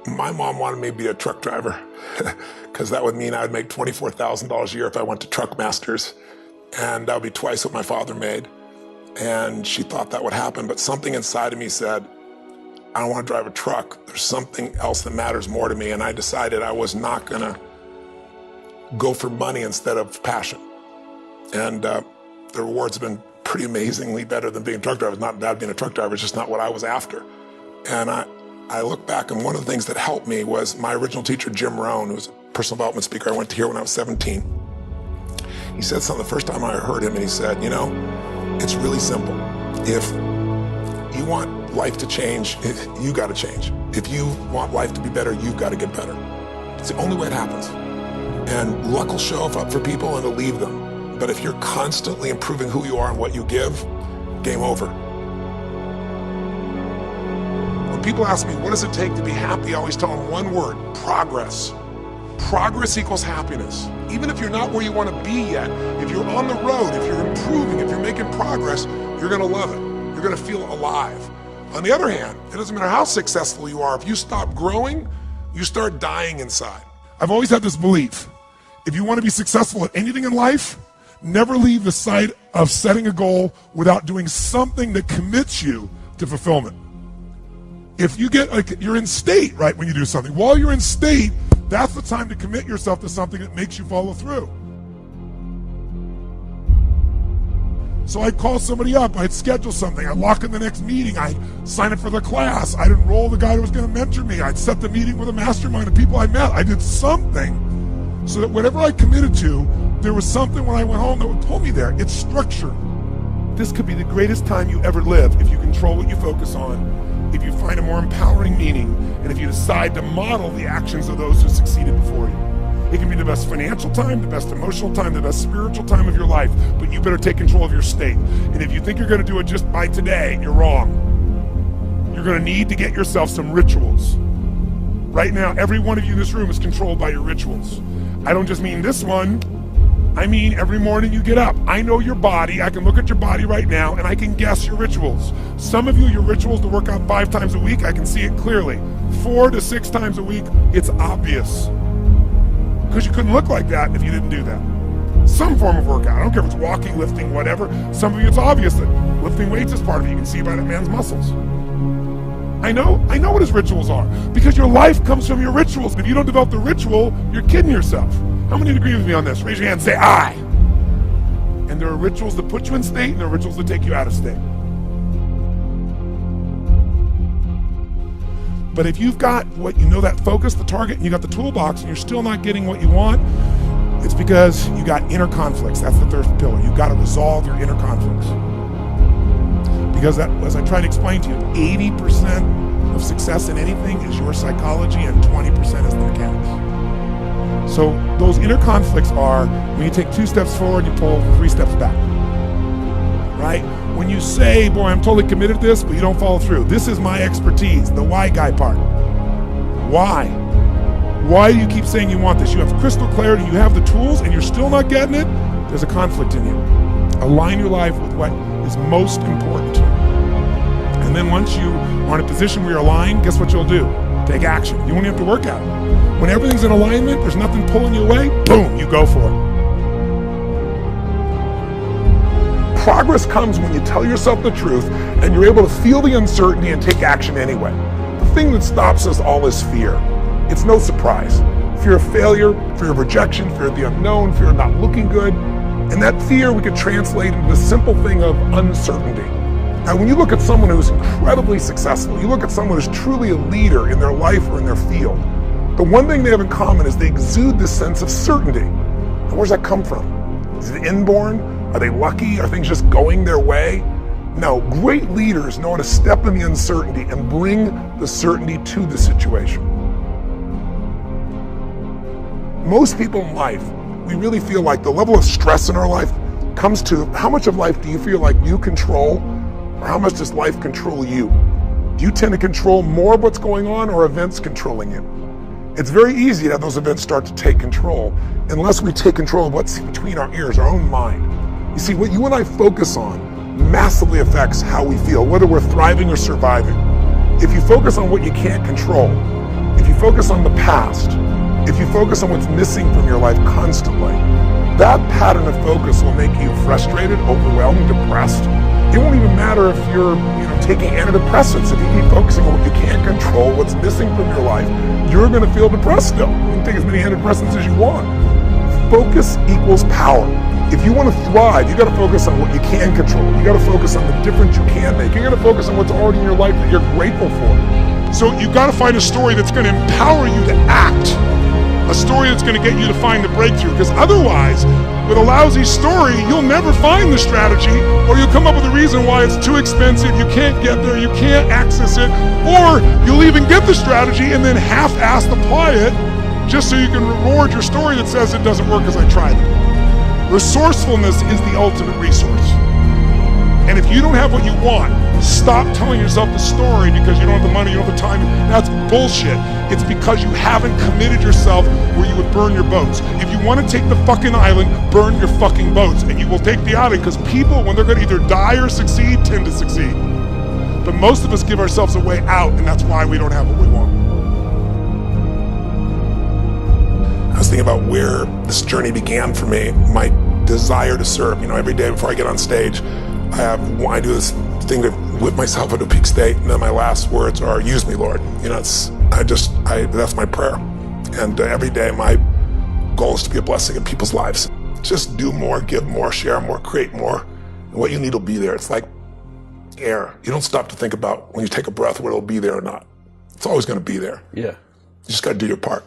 My mom wanted me to be a truck driver because that would mean I would make $24,000 a year if I went to Truck Masters, and that would be twice what my father made. And she thought that would happen, but something inside of me said, I don't want to drive a truck. There's something else that matters more to me, and I decided I was not gonna go for money instead of passion. And the rewards have been pretty amazingly better than being a truck driver. It's not bad being a truck driver, it's just not what I was after. And I look back, and one of the things that helped me was my original teacher, Jim Rohn, who was a personal development speaker I went to hear when I was 17. He said something the first time I heard him, and he said, you know, it's really simple. If you want life to change, you gotta change. If you want life to be better, you've gotta get better. It's the only way it happens. And luck will show up for people and it'll leave them. But if you're constantly improving who you are and what you give, game over. When people ask me, what does it take to be happy? I always tell them one word: progress. Progress equals happiness. Even if you're not where you want to be yet, if you're on the road, if you're improving, if you're making progress, you're gonna love it. You're gonna feel alive. On the other hand, it doesn't matter how successful you are, if you stop growing, you start dying inside. I've always had this belief: if you want to be successful at anything in life, never leave the sight of setting a goal without doing something that commits you to fulfillment. If you get, like, you're in state, right, when you do something. While you're in state, that's the time to commit yourself to something that makes you follow through. So I'd call somebody up, I'd schedule something, I'd lock in the next meeting, I'd sign up for the class, I'd enroll the guy who was gonna mentor me, I'd set the meeting with a mastermind of people I met. I did something so that whatever I committed to, there was something when I went home that would pull me there. It's structure. This could be the greatest time you ever live if you control what you focus on, if you find a more empowering meaning, and if you decide to model the actions of those who succeeded before you. It can be the best financial time, the best emotional time, the best spiritual time of your life, but you better take control of your state. And if you think you're gonna do it just by today, you're wrong. You're gonna need to get yourself some rituals. Right now, every one of you in this room is controlled by your rituals. I don't just mean this one, I mean every morning you get up. I know your body, I can look at your body right now, and I can guess your rituals. Some of you, your rituals to work out 5 times a week, I can see it clearly. 4 to 6 times a week, it's obvious. Because you couldn't look like that if you didn't do that. Some form of workout, I don't care if it's walking, lifting, whatever. Some of you, it's obvious that lifting weights is part of it. You can see by that man's muscles. I know what his rituals are, because your life comes from your rituals. If you don't develop the ritual, you're kidding yourself. How many agree with me on this? Raise your hand and say, I. And there are rituals that put you in state, and there are rituals that take you out of state. But if you've got what you know, that focus, the target, and you got the toolbox, and you're still not getting what you want, it's because you got inner conflicts. That's the third pillar. You've got to resolve your inner conflicts. Because that, as I try to explain to you, 80% of success in anything is your psychology, and 20% is the mechanics. So those inner conflicts are when you take 2 steps forward, you pull 3 steps back, right? When you say, boy, I'm totally committed to this, but you don't follow through. This is my expertise, the why guy part. Why? Why do you keep saying you want this? You have crystal clarity, you have the tools, and you're still not getting it? There's a conflict in you. Align your life with what is most important to you. And then once you are in a position where you're aligned, guess what you'll do? Take action. You won't have to work out. When everything's in alignment, there's nothing pulling you away, boom, you go for it. Progress comes when you tell yourself the truth and you're able to feel the uncertainty and take action anyway. The thing that stops us all is fear. It's no surprise. Fear of failure, fear of rejection, fear of the unknown, fear of not looking good. And that fear we could translate into the simple thing of uncertainty. Now, when you look at someone who's incredibly successful, you look at someone who's truly a leader in their life or in their field, the one thing they have in common is they exude this sense of certainty. And where's that come from? Is it inborn? Are they lucky? Are things just going their way? No, great leaders know how to step in the uncertainty and bring the certainty to the situation. Most people in life, we really feel like the level of stress in our life comes to how much of life do you feel like you control, or how much does life control you? Do you tend to control more of what's going on, or events controlling you? It's very easy to have those events start to take control unless we take control of what's between our ears, our own mind. You see, what you and I focus on massively affects how we feel, whether we're thriving or surviving. If you focus on what you can't control, If you focus on the past, if you focus on what's missing from your life constantly, that pattern of focus will make you frustrated, overwhelmed, depressed. It won't even matter if you're taking antidepressants. If you keep focusing on what you can't control, what's missing from your life, you're going to feel depressed still. You can take as many antidepressants as you want. Focus equals power. If you want to thrive, you got to focus on what you can control. You got to focus on the difference you can make. You got to focus on what's already in your life that you're grateful for. So you got to find a story that's going to empower you to act. A story that's going to get you to find the breakthrough. Because otherwise, with a lousy story, you'll never find the strategy, or you'll come up with a reason why it's too expensive, you can't get there, you can't access it, or you'll even get the strategy and then half-assed apply it just so you can reward your story that says it doesn't work because I tried it. Resourcefulness is the ultimate resource. And if you don't have what you want, stop telling yourself the story because you don't have the money, you don't have the time. That's bullshit. It's because you haven't committed yourself where you would burn your boats. If you want to take the fucking island, burn your fucking boats, and you will take the island, because people, when they're going to either die or succeed, tend to succeed. But most of us give ourselves a way out, and that's why we don't have what we want. I was thinking about where this journey began for me, my desire to serve. Every day before I get on stage, I do this thing to whip myself into a peak state, and then my last words are, "Use me, Lord." That's my prayer. And every day my goal is to be a blessing in people's lives. Just do more, give more, share more, create more. And what you need will be there. It's like air. You don't stop to think about when you take a breath whether it'll be there or not. It's always going to be there. Yeah. You just got to do your part.